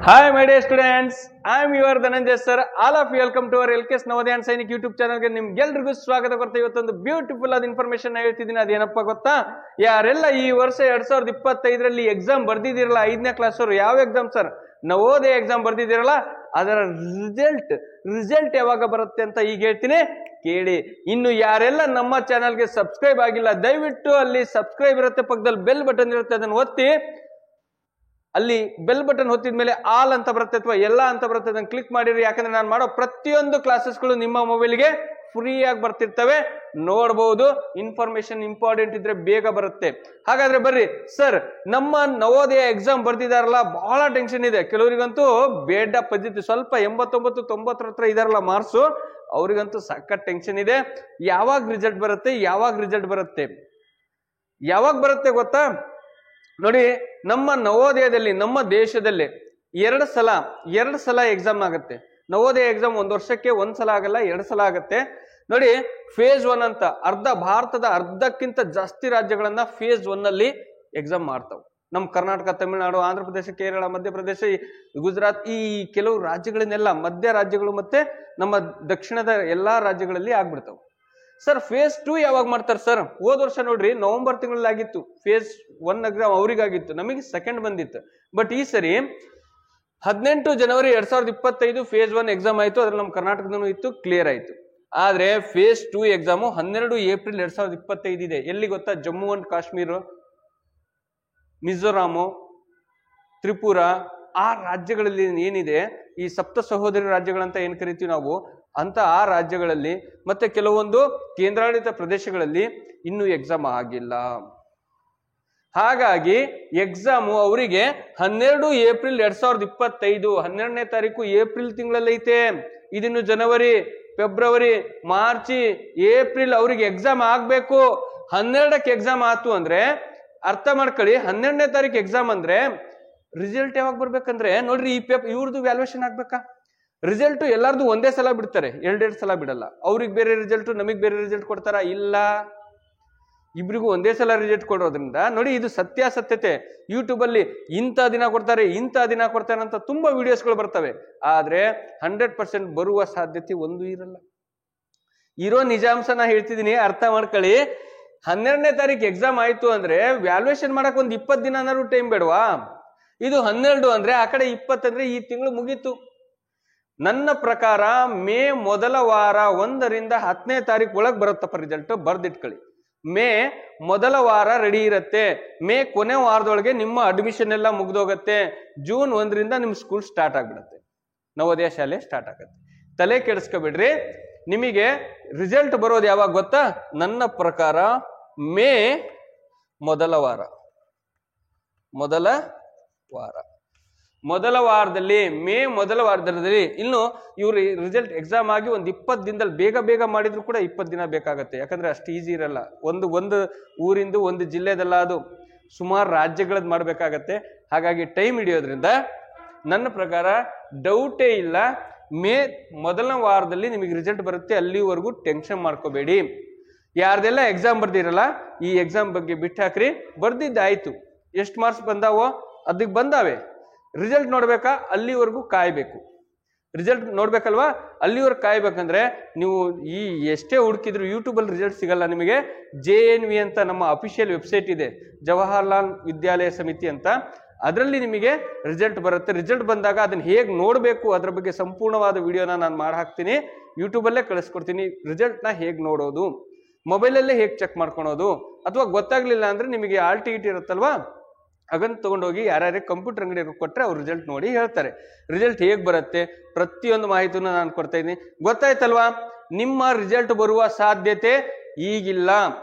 Hi my dear students, I am your Dhananjay sir. All of you welcome to our LKS Navodaya and Sainik YouTube channel ಗೆ ನಿಮ್ಗೆಲ್ಲರಿಗೂ ಸ್ವಾಗತ ಕೊಡ್ತಾ ಇವತ್ತೊಂದು beautiful ಆದ information ಹೇಳ್ತಿದ್ದೀನಿ. ಅದೇನಪ್ಪ ಗೊತ್ತಾ? ಯಾರೆಲ್ಲ ಈ ವರ್ಷ 2025ರಲ್ಲಿ ಎಕ್ಸಾಮ್ ಬರ್ದಿದ್ದೀರಲ್ಲ 5ನೇ ಕ್ಲಾಸ್ ಅವರು, ಯಾವ ಎಕ್ಸಾಮ್ ಸರ್? ನವೋದಯ ಎಕ್ಸಾಮ್ ಬರ್ದಿದ್ದೀರಲ್ಲ, ಅದರ ರಿಸಲ್ಟ್ ಯಾವಾಗ ಬರುತ್ತೆ ಅಂತ ಈಗ ಹೇಳ್ತೀನಿ, ಕೇಳಿ. ಇನ್ನು ಯಾರೆಲ್ಲ ನಮ್ಮ ಚಾನಲ್ಗೆ ಸಬ್ಸ್ಕ್ರೈಬ್ ಆಗಿಲ್ಲ, ದಯವಿಟ್ಟು ಅಲ್ಲಿ ಸಬ್ಸ್ಕ್ರೈಬ್ ಇರುತ್ತೆ, ಪಕ್ಕದಲ್ಲಿ ಬೆಲ್ ಬಟನ್ ಇರುತ್ತೆ, ಅದನ್ನು ಒತ್ತಿ. ಅಲ್ಲಿ ಬೆಲ್ ಬಟನ್ ಹೊತ್ತಿದ ಮೇಲೆ ಆಲ್ ಅಂತ ಬರುತ್ತೆ ಅಥವಾ ಎಲ್ಲ ಅಂತ ಬರುತ್ತೆ, ಅದನ್ನು ಕ್ಲಿಕ್ ಮಾಡಿರಿ. ಯಾಕಂದ್ರೆ ನಾನು ಮಾಡೋ ಪ್ರತಿಯೊಂದು ಕ್ಲಾಸಸ್ಗಳು ನಿಮ್ಮ ಮೊಬೈಲ್ಗೆ ಫ್ರೀ ಆಗಿ ಬರ್ತಿರ್ತವೆ, ನೋಡಬಹುದು. ಇನ್ಫಾರ್ಮೇಶನ್ ಇಂಪಾರ್ಟೆಂಟ್ ಇದ್ರೆ ಬೇಗ ಬರುತ್ತೆ. ಹಾಗಾದ್ರೆ ಬರ್ರಿ ಸರ್, ನಮ್ಮ ನವೋದಯ ಎಕ್ಸಾಮ್ ಬರ್ದಿದಾರಲ್ಲ, ಬಹಳ ಟೆನ್ಷನ್ ಇದೆ. ಕೆಲವರಿಗಂತೂ ಬೇಡ ಪದ್ಧತಿ, ಸ್ವಲ್ಪ 89, 90 ಹತ್ರ ಇದಾರಲ್ಲ ಮಾರ್ಕ್ಸು, ಅವ್ರಿಗಂತೂ ಸಖತ್ ಟೆನ್ಷನ್ ಇದೆ. ಯಾವಾಗ ರಿಸಲ್ಟ್ ಬರುತ್ತೆ, ಯಾವಾಗ ಬರುತ್ತೆ ಗೊತ್ತಾ? ನೋಡಿ, ನಮ್ಮ ನವೋದಯದಲ್ಲಿ, ನಮ್ಮ ದೇಶದಲ್ಲಿ ಎರಡು ಸಲ ಎಕ್ಸಾಮ್ ಆಗುತ್ತೆ. ನವೋದಯ ಎಕ್ಸಾಮ್ ಒಂದು ವರ್ಷಕ್ಕೆ ಒಂದ್ಸಲ ಆಗಲ್ಲ, 2 ಸಲ ಆಗುತ್ತೆ. ನೋಡಿ, ಫೇಸ್ 1 ಅಂತ ಭಾರತದ ಅರ್ಧಕ್ಕಿಂತ ಜಾಸ್ತಿ ರಾಜ್ಯಗಳನ್ನ ಫೇಸ್ 1 ಅಲ್ಲಿ ಎಕ್ಸಾಮ್ ಮಾಡ್ತಾವ. ನಮ್ಮ ಕರ್ನಾಟಕ, ತಮಿಳುನಾಡು, ಆಂಧ್ರ ಪ್ರದೇಶ, ಕೇರಳ, ಮಧ್ಯಪ್ರದೇಶ, ಗುಜರಾತ್, ಈ ಕೆಲವು ರಾಜ್ಯಗಳನ್ನೆಲ್ಲ ಮಧ್ಯ ರಾಜ್ಯಗಳು ಮತ್ತೆ ನಮ್ಮ ದಕ್ಷಿಣದ ಎಲ್ಲಾ ರಾಜ್ಯಗಳಲ್ಲಿ ಆಗ್ಬಿಡ್ತಾವ. ಸರ್, ಫೇಸ್ 2 ಯಾವಾಗ ಮಾಡ್ತಾರೆ ಸರ್? ಹೋದ ವರ್ಷ ನೋಡ್ರಿ ನವೆಂಬರ್ ತಿಂಗಳಲ್ಲಿ ಆಗಿತ್ತು ಫೇಸ್ 1 ಎಕ್ಸಾಮ್, ಅವ್ರಿಗಾಗಿತ್ತು, ನಮಗೆ ಸೆಕೆಂಡ್ ಬಂದಿತ್ತು. ಬಟ್ ಈ ಸರಿ 18 ಜನವರಿ 2025 ಫೇಸ್ 1 ಎಕ್ಸಾಮ್ ಆಯ್ತು. ಅದ್ರಲ್ಲಿ ನಮ್ಮ ಕರ್ನಾಟಕದೂ ಇತ್ತು, ಕ್ಲಿಯರ್ ಆಯ್ತು. ಆದ್ರೆ ಫೇಸ್ 2 ಎಕ್ಸಾಮು 12 ಏಪ್ರಿಲ್ 2025 ಇದೆ. ಎಲ್ಲಿ ಗೊತ್ತಾ? ಜಮ್ಮು ಅಂಡ್ ಕಾಶ್ಮೀರ, ಮಿಜೋರಾಮು, ತ್ರಿಪುರ, ಆ ರಾಜ್ಯಗಳಲ್ಲಿ ಏನಿದೆ, ಈ ಸಪ್ತ ಸಹೋದರಿ ರಾಜ್ಯಗಳಂತ ಏನ್ ಕರಿತೀವಿ ನಾವು, ಅಂತ ಆ ರಾಜ್ಯಗಳಲ್ಲಿ ಮತ್ತೆ ಕೆಲವೊಂದು ಕೇಂದ್ರಾಡಳಿತ ಪ್ರದೇಶಗಳಲ್ಲಿ ಇನ್ನೂ ಎಕ್ಸಾಮ್ ಆಗಿಲ್ಲ. ಹಾಗಾಗಿ ಎಕ್ಸಾಮು ಅವರಿಗೆ 12 ಏಪ್ರಿಲ್ 2025, 12ನೇ ತಾರೀಕು ಏಪ್ರಿಲ್ ತಿಂಗಳಲ್ಲಿ ಐತೆ. ಇದಿನ್ನು ಜನವರಿ, ಫೆಬ್ರವರಿ, ಮಾರ್ಚ್, ಏಪ್ರಿಲ್ ಅವ್ರಿಗೆ ಎಕ್ಸಾಮ್ ಆಗ್ಬೇಕು. 12ಕ್ಕೆ ಎಕ್ಸಾಮ್ ಆತು ಅಂದ್ರೆ ಅರ್ಥ ಮಾಡ್ಕೊಳ್ಳಿ, 12ನೇ ತಾರೀಕು ಎಕ್ಸಾಮ್ ಅಂದ್ರೆ ರಿಸಲ್ಟ್ ಯಾವಾಗ ಬರ್ಬೇಕಂದ್ರೆ, ನೋಡ್ರಿ, ಈ ಇವ್ರದ್ದು ವ್ಯಾಲ್ಯೂಯೇಷನ್ ಆಗ್ಬೇಕಾ? ರಿಸಲ್ಟ್ ಎಲ್ಲಾರ್ದು ಒಂದೇ ಸಲ ಬಿಡ್ತಾರೆ, 2 ಸಲ ಬಿಡಲ್ಲ. ಅವ್ರಿಗೆ ಬೇರೆ ರಿಸಲ್ಟ್, ನಮಗ್ ಬೇರೆ ರಿಸಲ್ಟ್ ಕೊಡ್ತಾರ? ಇಲ್ಲ, ಇಬ್ರಿಗೂ ಒಂದೇ ಸಲ ರಿಸಲ್ಟ್ ಕೊಡೋದ್ರಿಂದ ನೋಡಿ, ಇದು ಸತ್ಯಾಸತ್ಯತೆ. ಯೂಟ್ಯೂಬ್ ಅಲ್ಲಿ ಇಂಥ ದಿನ ಕೊಡ್ತಾರೆ ಅಂತ ತುಂಬಾ ವಿಡಿಯೋಸ್ಗಳು ಬರ್ತವೆ. ಆದ್ರೆ 100% ಬರುವ ಸಾಧ್ಯತೆ ಒಂದು ಇರಲ್ಲ. ಇರೋ ನಿಜಾಂಶನ ಹೇಳ್ತಿದೀನಿ, ಅರ್ಥ ಮಾಡ್ಕೊಳ್ಳಿ. 12ನೇ ತಾರೀಕು ಎಕ್ಸಾಮ್ ಆಯ್ತು ಅಂದ್ರೆ ವ್ಯಾಲ್ಯೂಯೇಷನ್ ಮಾಡಕ್ ಒಂದು 20 ದಿನ ಟೈಮ್ ಬೇಡವಾ? ಇದು 12 ಅಂದ್ರೆ ಆ ಕಡೆ 20 ಅಂದ್ರೆ ಈ ತಿಂಗಳು ಮುಗೀತು. ನನ್ನ ಪ್ರಕಾರ ಮೇ ಮೊದಲ ವಾರ 1ರಿಂದ 10ನೇ ತಾರೀಕು ಒಳಗೆ ಬರುತ್ತಪ್ಪ ರಿಸಲ್ಟ್, ಬರ್ದಿಟ್ಕೊಳ್ಳಿ. ಮೇ ಮೊದಲ ವಾರ ರೆಡಿ ಇರುತ್ತೆ. ಮೇ ಕೊನೆ ವಾರದೊಳಗೆ ನಿಮ್ಮ ಅಡ್ಮಿಷನ್ ಎಲ್ಲ ಮುಗ್ದೋಗತ್ತೆ. ಜೂನ್ 1ರಿಂದ ನಿಮ್ ಸ್ಕೂಲ್ ಸ್ಟಾರ್ಟ್ ಆಗ್ಬಿಡತ್ತೆ, ನವೋದಯ ಶಾಲೆ ಸ್ಟಾರ್ಟ್ ಆಗತ್ತೆ. ತಲೆ ಕೆಡಿಸ್ಕೊಬಿಡ್ರಿ. ನಿಮಗೆ ರಿಸಲ್ಟ್ ಬರೋದು ಯಾವಾಗ ಗೊತ್ತಾ? ನನ್ನ ಪ್ರಕಾರ ಮೇ ಮೊದಲ ವಾರದಲ್ಲಿ, ಮೇ ಮೊದಲ ವಾರದಲ್ಲಿ. ಇನ್ನು ಇವ್ರು ರಿಸಲ್ಟ್ ಎಕ್ಸಾಮ್ ಆಗಿ ಒಂದು 20 ದಿನದಲ್ಲಿ ಬೇಗ ಮಾಡಿದ್ರು ಕೂಡ 20 ದಿನ ಬೇಕಾಗತ್ತೆ. ಯಾಕಂದ್ರೆ ಅಷ್ಟು ಈಸಿ ಇರಲ್ಲ. ಒಂದು ಊರಿಂದು, ಒಂದು ಜಿಲ್ಲೆದಲ್ಲ, ಅದು ಸುಮಾರು ರಾಜ್ಯಗಳದ್ದು ಮಾಡ್ಬೇಕಾಗತ್ತೆ. ಹಾಗಾಗಿ ಟೈಮ್ ಹಿಡಿಯೋದ್ರಿಂದ ನನ್ನ ಪ್ರಕಾರ ಡೌಟೇ ಇಲ್ಲ, ಮೇ ಮೊದಲನೇ ವಾರದಲ್ಲಿ ನಿಮಗೆ ರಿಸಲ್ಟ್ ಬರುತ್ತೆ. ಅಲ್ಲಿವರೆಗೂ ಟೆನ್ಷನ್ ಮಾಡ್ಕೋಬೇಡಿ. ಯಾರ್ದೆಲ್ಲ ಎಕ್ಸಾಮ್ ಬರ್ದಿರಲ್ಲ, ಈ ಎಕ್ಸಾಮ್ ಬಗ್ಗೆ ಬಿಟ್ಟು ಹಾಕ್ರಿ. ಬರ್ದಿದ್ದಾಯ್ತು, ಎಷ್ಟು ಮಾರ್ಕ್ಸ್ ಬಂದಾವೋ ಅದಕ್ಕೆ ಬಂದಾವೆ. ರಿಸಲ್ಟ್ ನೋಡ್ಬೇಕಾ? ಅಲ್ಲಿವರೆಗೂ ಕಾಯ್ಬೇಕು. ರಿಸಲ್ಟ್ ನೋಡ್ಬೇಕಲ್ವಾ? ಅಲ್ಲಿವರೆಗೂ ಕಾಯ್ಬೇಕಂದ್ರೆ ನೀವು ಈ ಎಷ್ಟೇ ಹುಡುಕಿದ್ರು ಯೂಟ್ಯೂಬ್ ಅಲ್ಲಿ ರಿಸಲ್ಟ್ ಸಿಗಲ್ಲ ನಿಮಗೆ. JNV ಅಂತ ನಮ್ಮ ಅಫಿಷಿಯಲ್ ವೆಬ್ಸೈಟ್ ಇದೆ, ಜವಾಹರ್ಲಾಲ್ ವಿದ್ಯಾಲಯ ಸಮಿತಿ ಅಂತ. ಅದರಲ್ಲಿ ನಿಮಗೆ ರಿಸಲ್ಟ್ ಬರುತ್ತೆ. ರಿಸಲ್ಟ್ ಬಂದಾಗ ಅದನ್ನ ಹೇಗೆ ನೋಡ್ಬೇಕು ಅದ್ರ ಬಗ್ಗೆ ಸಂಪೂರ್ಣವಾದ ವಿಡಿಯೋನ ನಾನು ಮಾಡಿ ಹಾಕ್ತೀನಿ, ಯೂಟ್ಯೂಬಲ್ಲೇ ಕಳಿಸ್ಕೊಡ್ತೀನಿ. ರಿಸಲ್ಟ್ನ ಹೇಗೆ ನೋಡೋದು, ಮೊಬೈಲಲ್ಲೇ ಹೇಗೆ ಚೆಕ್ ಮಾಡ್ಕೊಳೋದು, ಅಥವಾ ಗೊತ್ತಾಗ್ಲಿಲ್ಲ ಅಂದ್ರೆ ನಿಮಗೆ ಆಲ್ ಟಿಕೆಟ್ ಇರುತ್ತಲ್ವಾ, ಅದನ್ನ ತಗೊಂಡೋಗಿ ಯಾರ್ಯಾರಿಗೆ ಕಂಪ್ಯೂಟರ್ ಅಂಗಡಿ ಕೊಟ್ಟರೆ ಅವ್ರು ರಿಸಲ್ಟ್ ನೋಡಿ ಹೇಳ್ತಾರೆ. ರಿಸಲ್ಟ್ ಹೇಗೆ ಬರುತ್ತೆ ಪ್ರತಿಯೊಂದು ಮಾಹಿತಿನ ನಾನು ಕೊಡ್ತಾ ಇದ್ದೀನಿ. ಗೊತ್ತಾಯ್ತಲ್ವಾ? ನಿಮ್ಮ ರಿಸಲ್ಟ್ ಬರುವ ಸಾಧ್ಯತೆ ಈಗಿಲ್ಲ,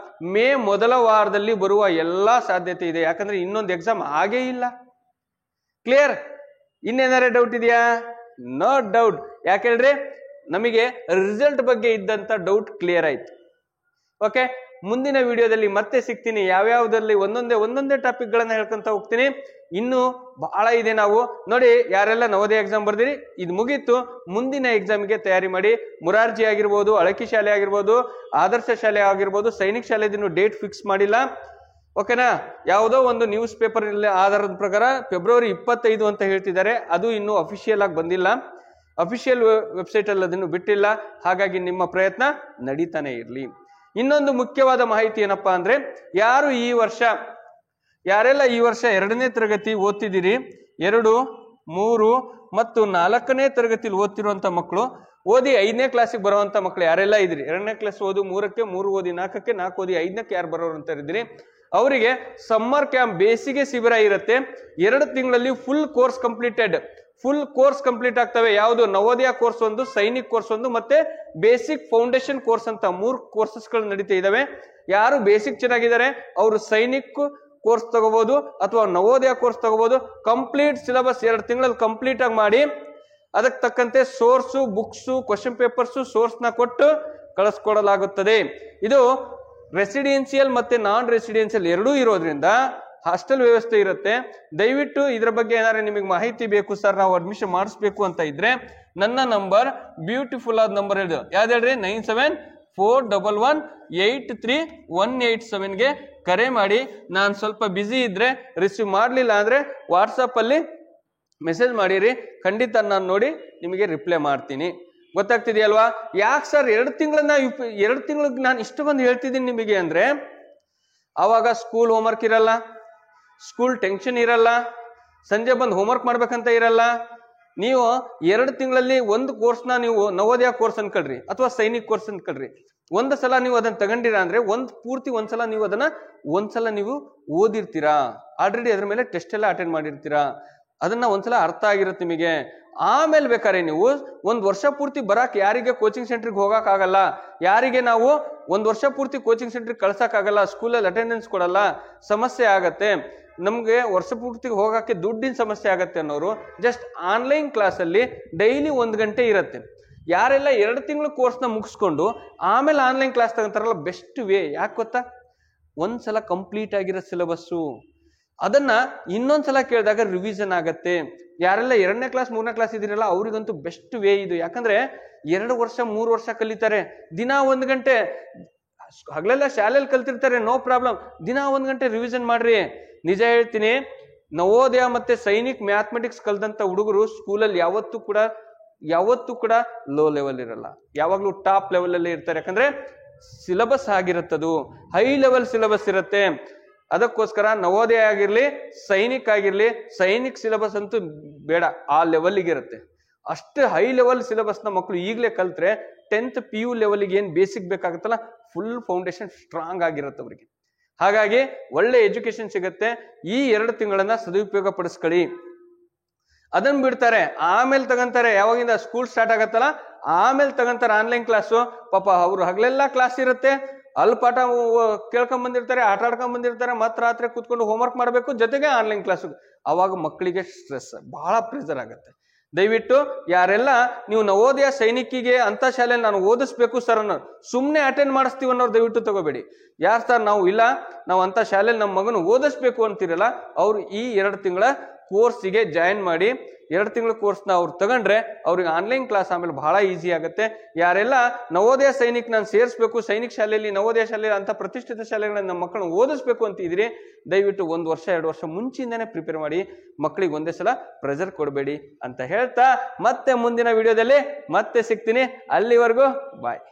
ಮೇ ಮೊದಲ ವಾರದಲ್ಲಿ ಬರುವ ಎಲ್ಲಾ ಸಾಧ್ಯತೆ ಇದೆ. ಯಾಕಂದ್ರೆ ಇನ್ನೊಂದು ಎಕ್ಸಾಮ್ ಆಗೇ ಇಲ್ಲ. ಕ್ಲಿಯರ್? ಇನ್ನೇನಾರೇ ಡೌಟ್ ಇದೆಯಾ? No doubt. ಯಾಕೆ ಹೇಳ್ರಿ, ನಮಗೆ ರಿಸಲ್ಟ್ ಬಗ್ಗೆ ಇದ್ದಂತ ಡೌಟ್ ಕ್ಲಿಯರ್ ಆಯ್ತು. ಓಕೆ, ಮುಂದಿನ ವಿಡಿಯೋದಲ್ಲಿ ಮತ್ತೆ ಸಿಗ್ತೀನಿ. ಯಾವ್ಯಾವ್ದಲ್ಲಿ ಒಂದೊಂದೇ ಟಾಪಿಕ್ ಗಳನ್ನ ಹೇಳ್ಕೊಂತ ಹೋಗ್ತೀನಿ. ಇನ್ನು ಬಹಳ ಇದೆ. ನಾವು ನೋಡಿ, ಯಾರೆಲ್ಲ ನವೋದಯ ಎಕ್ಸಾಮ್ ಬರ್ದಿರಿ, ಇದು ಮುಗೀತು. ಮುಂದಿನ ಎಕ್ಸಾಮ್ಗೆ ತಯಾರಿ ಮಾಡಿ. ಮುರಾರ್ಜಿ ಆಗಿರ್ಬೋದು, ಅಳಕಿ ಶಾಲೆ ಆಗಿರ್ಬೋದು, ಆದರ್ಶ ಶಾಲೆ ಆಗಿರ್ಬೋದು, ಸೈನಿಕ್ ಶಾಲೆದಿನ್ನು ಡೇಟ್ ಫಿಕ್ಸ್ ಮಾಡಿಲ್ಲ. ಓಕೆನಾ. ಯಾವುದೋ ಒಂದು ನ್ಯೂಸ್ ಪೇಪರ್ ಆಧಾರದ ಪ್ರಕಾರ ಫೆಬ್ರವರಿ 25 ಅಂತ ಹೇಳ್ತಿದ್ದಾರೆ. ಅದು ಇನ್ನೂ ಅಫಿಷಿಯಲ್ ಆಗಿ ಬಂದಿಲ್ಲ, ಅಫಿಷಿಯಲ್ ವೆಬ್ಸೈಟ್ ಅಲ್ಲಿ ಅದನ್ನು ಬಿಟ್ಟಿಲ್ಲ. ಹಾಗಾಗಿ ನಿಮ್ಮ ಪ್ರಯತ್ನ ನಡೀತಾನೆ ಇರಲಿ. ಇನ್ನೊಂದು ಮುಖ್ಯವಾದ ಮಾಹಿತಿ ಏನಪ್ಪಾ ಅಂದ್ರೆ, ಯಾರೆಲ್ಲ ಈ ವರ್ಷ 2ನೇ ತರಗತಿ ಓದ್ತಿದ್ದೀರಿ, 2, 3 ಮತ್ತು 4ನೇ ತರಗತಿಲಿ ಓದ್ತಿರುವಂತ ಮಕ್ಕಳು, ಓದಿ 5ನೇ ಕ್ಲಾಸಿಗೆ ಬರುವಂತ ಮಕ್ಕಳು ಯಾರೆಲ್ಲ ಇದ್ರಿ, 2ನೇ ಕ್ಲಾಸ್ ಓದು 3ಕ್ಕೆ, 3 ಓದಿ 4ಕ್ಕೆ, 4 ಓದಿ 5ಕ್ಕೆ ಯಾರು ಬರೋರು ಅಂತ ಇದ್ರಿ, ಅವರಿಗೆ ಸಮ್ಮರ್ ಕ್ಯಾಂಪ್ ಬೇಸಿಗೆ ಶಿಬಿರ ಇರುತ್ತೆ. 2 ತಿಂಗಳಲ್ಲಿ ಫುಲ್ ಕೋರ್ಸ್ ಕಂಪ್ಲೀಟ್ ಆಗ್ತವೆ. ಯಾವುದು? ನವೋದಯ ಕೋರ್ಸ್ ಒಂದು, ಸೈನಿಕ್ ಕೋರ್ಸ್ ಒಂದು, ಮತ್ತೆ ಬೇಸಿಕ್ ಫೌಂಡೇಶನ್ ಕೋರ್ಸ್ ಅಂತ 3 ಕೋರ್ಸಸ್ಗಳು ನಡೀತಾ ಇದಾವೆ. ಯಾರು ಬೇಸಿಕ್ ಚೆನ್ನಾಗಿದ್ದಾರೆ ಅವರು ಸೈನಿಕ್ ಕೋರ್ಸ್ ತಗೋಬಹುದು ಅಥವಾ ನವೋದಯ ಕೋರ್ಸ್ ತಗೋಬಹುದು. ಕಂಪ್ಲೀಟ್ ಸಿಲೆಬಸ್ 2 ತಿಂಗಳಲ್ಲಿ ಕಂಪ್ಲೀಟ್ ಆಗಿ ಮಾಡಿ ಅದಕ್ಕೆ ತಕ್ಕಂತೆ ಸೋರ್ಸು, ಬುಕ್ಸು, ಕ್ವಶನ್ ಪೇಪರ್ಸು, ಸೋರ್ಸ್ನ ಕೊಟ್ಟು ಕಳಿಸ್ಕೊಡಲಾಗುತ್ತದೆ. ಇದು ರೆಸಿಡೆನ್ಸಿಯಲ್ ಮತ್ತೆ ನಾನ್ ರೆಸಿಡೆನ್ಸಿಯಲ್ ಎರಡೂ ಇರೋದ್ರಿಂದ ಹಾಸ್ಟೆಲ್ ವ್ಯವಸ್ಥೆ ಇರುತ್ತೆ. ದಯವಿಟ್ಟು ಇದ್ರ ಬಗ್ಗೆ ಏನಾದ್ರೆ ನಿಮಗೆ ಮಾಹಿತಿ ಬೇಕು, ಸರ್ ನಾವು ಅಡ್ಮಿಷನ್ ಮಾಡಿಸ್ಬೇಕು ಅಂತ ಇದ್ರೆ ನನ್ನ ನಂಬರ್, ಬ್ಯೂಟಿಫುಲ್ ಆದ ನಂಬರ್ ಇದು ಯಾವ್ದು ಹೇಳ್ರಿ, 9741183187ಗೆ ಕರೆ ಮಾಡಿ. ನಾನು ಸ್ವಲ್ಪ ಬ್ಯುಸಿ ಇದ್ರೆ ರಿಸೀವ್ ಮಾಡಲಿಲ್ಲ ಅಂದ್ರೆ ವಾಟ್ಸಪ್ ಅಲ್ಲಿ ಮೆಸೇಜ್ ಮಾಡಿರಿ, ಖಂಡಿತ ನಾನು ನೋಡಿ ನಿಮಗೆ ರಿಪ್ಲೈ ಮಾಡ್ತೀನಿ. ಗೊತ್ತಾಗ್ತಿದೆಯಲ್ವಾ? ಯಾಕೆ ಸರ್ 2 ತಿಂಗಳಿಗೆ ನಾನು ಇಷ್ಟೊಂದು ಹೇಳ್ತಿದ್ದೀನಿ ನಿಮಗೆ ಅಂದ್ರೆ, ಆವಾಗ ಸ್ಕೂಲ್ ಹೋಮ್ವರ್ಕ್ ಇರಲ್ಲ, ಸ್ಕೂಲ್ ಟೆನ್ಷನ್ ಇರಲ್ಲ, ಸಂಜೆ ಬಂದು ಹೋಮ್ವರ್ಕ್ ಮಾಡ್ಬೇಕಂತ ಇರಲ್ಲ. ನೀವು 2 ತಿಂಗಳಲ್ಲಿ ಒಂದು ಕೋರ್ಸ್ನ ನೀವು ನವೋದಯ ಕೋರ್ಸ್ ಅನ್ಕೊಳ್ರಿ ಅಥವಾ ಸೈನಿಕ್ ಕೋರ್ಸ್ ಅನ್ಕೊಳ್ರಿ, ಒಂದು ಸಲ ನೀವು ಅದನ್ನ ತಗೊಂಡಿರಾ ಅಂದ್ರೆ ಒಂದ್ಸಲ ನೀವು ಅದನ್ನ ನೀವು ಓದಿರ್ತೀರಾ, ಆಲ್ರೆಡಿ ಅದ್ರ ಮೇಲೆ ಟೆಸ್ಟ್ ಎಲ್ಲ ಅಟೆಂಡ್ ಮಾಡಿರ್ತೀರಾ, ಅದನ್ನ ಒಂದ್ಸಲ ಅರ್ಥ ಆಗಿರುತ್ತೆ ನಿಮಗೆ. ಆಮೇಲೆ ಬೇಕಾದ್ರೆ ನೀವು 1 ವರ್ಷ ಪೂರ್ತಿ ಬರಕ್ ಯಾರಿಗೆ ಕೋಚಿಂಗ್ ಸೆಂಟರ್ಗೆ ಹೋಗಕ್ ಆಗಲ್ಲ, ಯಾರಿಗೆ ನಾವು 1 ವರ್ಷ ಪೂರ್ತಿ ಕೋಚಿಂಗ್ ಸೆಂಟರ್ಗೆ ಕಳ್ಸಕ್ ಆಗಲ್ಲ, ಸ್ಕೂಲಲ್ಲಿ ಅಟೆಂಡೆನ್ಸ್ ಕೊಡಲ್ಲ, ಸಮಸ್ಯೆ ಆಗತ್ತೆ, ನಮ್ಗೆ ವರ್ಷ ಪೂರ್ತಿ ಹೋಗಕ್ಕೆ ದುಡ್ಡಿನ ಸಮಸ್ಯೆ ಆಗತ್ತೆ ಅನ್ನೋರು ಜಸ್ಟ್ ಆನ್ಲೈನ್ ಕ್ಲಾಸ್ ಅಲ್ಲಿ ಡೈಲಿ 1 ಗಂಟೆ ಇರುತ್ತೆ. ಯಾರೆಲ್ಲ 2 ತಿಂಗಳು ಕೋರ್ಸ್ನ ಮುಗಿಸ್ಕೊಂಡು ಆಮೇಲೆ ಆನ್ಲೈನ್ ಕ್ಲಾಸ್ ತಗೊಂತಾರಲ್ಲ, ಬೆಸ್ಟ್ ವೇ. ಯಾಕೆ ಗೊತ್ತಾ? ಒಂದ್ಸಲ ಕಂಪ್ಲೀಟ್ ಆಗಿರೋ ಸಿಲೆಬಸ್ಸು ಅದನ್ನ ಇನ್ನೊಂದ್ಸಲ ಕೇಳಿದಾಗ ರಿವಿಷನ್ ಆಗತ್ತೆ. ಯಾರೆಲ್ಲ 2ನೇ ಕ್ಲಾಸ್ 3ನೇ ಕ್ಲಾಸ್ ಇದಿರಲ್ಲ ಅವ್ರಿಗಂತೂ ಬೆಸ್ಟ್ ವೇ ಇದು. ಯಾಕಂದ್ರೆ 2 ವರ್ಷ 3 ವರ್ಷ ಕಲಿತಾರೆ, ದಿನ 1 ಗಂಟೆ, ಹಗಲೆಲ್ಲ ಶಾಲೆಯಲ್ಲಿ ಕಲ್ತಿರ್ತಾರೆ, ನೋ ಪ್ರಾಬ್ಲಮ್, ದಿನ 1 ಗಂಟೆ ರಿವಿಷನ್ ಮಾಡ್ರಿ. ನಿಜ ಹೇಳ್ತೀನಿ, ನವೋದಯ ಮತ್ತೆ ಸೈನಿಕ್ ಮ್ಯಾಥಮೆಟಿಕ್ಸ್ ಕಲ್ದಂತ ಹುಡುಗರು ಸ್ಕೂಲಲ್ಲಿ ಯಾವತ್ತೂ ಕೂಡ ಲೋ ಲೆವೆಲ್ ಇರಲ್ಲ, ಯಾವಾಗ್ಲೂ ಟಾಪ್ ಲೆವೆಲ್ ಅಲ್ಲಿ ಇರ್ತಾರೆ. ಯಾಕಂದ್ರೆ ಸಿಲೆಬಸ್ ಆಗಿರುತ್ತದು, ಹೈ ಲೆವೆಲ್ ಸಿಲೆಬಸ್ ಇರುತ್ತೆ. ಅದಕ್ಕೋಸ್ಕರ ನವೋದಯ ಆಗಿರ್ಲಿ, ಸೈನಿಕ್ ಸಿಲೆಬಸ್ ಅಂತೂ ಬೇಡ, ಆ ಲೆವೆಲ್ಗೆ ಇರುತ್ತೆ. ಅಷ್ಟು ಹೈ ಲೆವೆಲ್ ಸಿಲೆಬಸ್ನ ಮಕ್ಕಳು ಈಗಲೇ ಕಲ್ತ್ರೆ 10th PU ಲೆವೆಲ್ಗೆ ಏನ್ ಬೇಸಿಕ್ ಬೇಕಾಗುತ್ತಲ್ಲ, ಫುಲ್ ಫೌಂಡೇಶನ್ ಸ್ಟ್ರಾಂಗ್ ಆಗಿರುತ್ತೆ ಅವರಿಗೆ. ಹಾಗಾಗಿ ಒಳ್ಳೆ ಎಜುಕೇಶನ್ ಸಿಗುತ್ತೆ. ಈ 2 ತಿಂಗಳನ್ನ ಸದುಪಯೋಗ ಪಡಿಸ್ಕೊಳ್ಳಿ. ಅದನ್ನ ಬಿಡ್ತಾರೆ, ಆಮೇಲೆ ತಗೊಂತಾರೆ, ಯಾವಾಗಿಂದ ಸ್ಕೂಲ್ ಸ್ಟಾರ್ಟ್ ಆಗತ್ತಲ್ಲ ಆಮೇಲೆ ತಗೊಂತಾರೆ ಆನ್ಲೈನ್ ಕ್ಲಾಸು. ಪಾಪ ಅವ್ರು ಹಗಲೆಲ್ಲ ಕ್ಲಾಸ್ ಇರುತ್ತೆ, ಅಲ್ಲಿ ಪಾಠ ಕೇಳ್ಕೊಂಡ್ ಬಂದಿರ್ತಾರೆ, ಆಟ ಆಡ್ಕೊಂಡ್ ಬಂದಿರ್ತಾರೆ, ಮತ್ತೆ ರಾತ್ರಿ ಕೂತ್ಕೊಂಡು ಹೋಮ್ವರ್ಕ್ ಮಾಡಬೇಕು, ಜೊತೆಗೆ ಆನ್ಲೈನ್ ಕ್ಲಾಸು. ಅವಾಗ ಮಕ್ಕಳಿಗೆ ಸ್ಟ್ರೆಸ್, ಬಹಳ ಪ್ರೆಷರ್ ಆಗುತ್ತೆ. ದಯವಿಟ್ಟು ಯಾರೆಲ್ಲ ನೀವು ನವೋದಯ ಸೈನಿಕಿಗೆ ಅಂತ ಶಾಲೆ ನಾನು ಓದಿಸ್ಬೇಕು ಸರ್ ಅನ್ನೋರು, ಸುಮ್ಮನೆ ಅಟೆಂಡ್ ಮಾಡಿಸ್ತೀವಿ ಅನ್ನೋರು ದಯವಿಟ್ಟು ತಗೋಬೇಡಿ. ಯಾರು ಸರ್ ನಾವು ಅಂತ ಶಾಲೆಯಲ್ಲಿ ನಮ್ಮ ಮಗನ ಓದಿಸ್ಬೇಕು ಅಂತಿರಲ್ಲ, ಅವ್ರು ಈ 2 ತಿಂಗಳ ಕೋರ್ಸಿಗೆ ಜಾಯಿನ್ ಮಾಡಿ 2 ತಿಂಗಳ ಕೋರ್ಸ್ನ ಅವ್ರು ತಗೊಂಡ್ರೆ ಅವ್ರಿಗೆ ಆನ್ಲೈನ್ ಕ್ಲಾಸ್ ಆಮೇಲೆ ಬಹಳ ಈಸಿ ಆಗುತ್ತೆ. ಯಾರೆಲ್ಲ ನವೋದಯ ಸೈನಿಕ್ ನಾನು ಸೇರಿಸ್ಬೇಕು, ಸೈನಿಕ್ ಶಾಲೆಯಲ್ಲಿ ನವೋದಯ ಶಾಲೆಯಲ್ಲಿ ಅಂತ ಪ್ರತಿಷ್ಠಿತ ಶಾಲೆಗಳನ್ನ ನಮ್ಮ ಮಕ್ಕಳನ್ನ ಓದಿಸ್ಬೇಕು ಅಂತಿದ್ರಿ, ದಯವಿಟ್ಟು 1 ವರ್ಷ 2 ವರ್ಷ ಮುಂಚಿಂದಾನೆ ಪ್ರಿಪೇರ್ ಮಾಡಿ, ಮಕ್ಕಳಿಗೆ ಒಂದೇ ಸಲ ಪ್ರೆಷರ್ ಕೊಡಬೇಡಿ ಅಂತ ಹೇಳ್ತಾ ಮತ್ತೆ ಮುಂದಿನ ವಿಡಿಯೋದಲ್ಲಿ ಮತ್ತೆ ಸಿಗ್ತೀನಿ. ಅಲ್ಲಿವರೆಗೂ ಬಾಯ್.